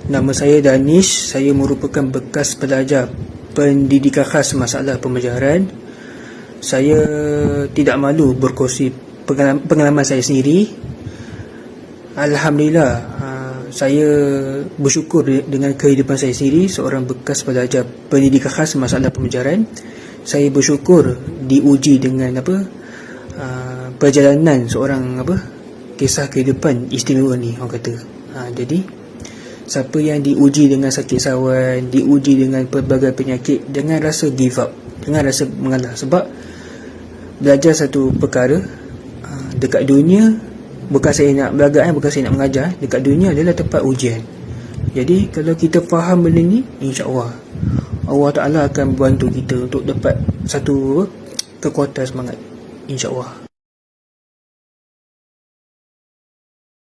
Nama saya Danish. Saya merupakan bekas pelajar pendidikan khas masalah pembelajaran. Saya tidak malu berkongsi pengalaman saya sendiri. Alhamdulillah, saya bersyukur dengan kehidupan saya sendiri, seorang bekas pelajar pendidikan khas masalah pembelajaran. Saya bersyukur diuji dengan perjalanan seorang kisah kehidupan istimewa ni, orang kata. Jadi siapa yang diuji dengan sakit sawan, diuji dengan pelbagai penyakit, jangan rasa give up, jangan rasa mengalah. Sebab belajar satu perkara dekat dunia, bukan saya nak beragak, bukan saya nak mengajar, dekat dunia adalah tempat ujian. Jadi kalau kita faham benda ni, insya-Allah Allah Ta'ala akan bantu kita untuk dapat satu kekuatan semangat, insya-Allah.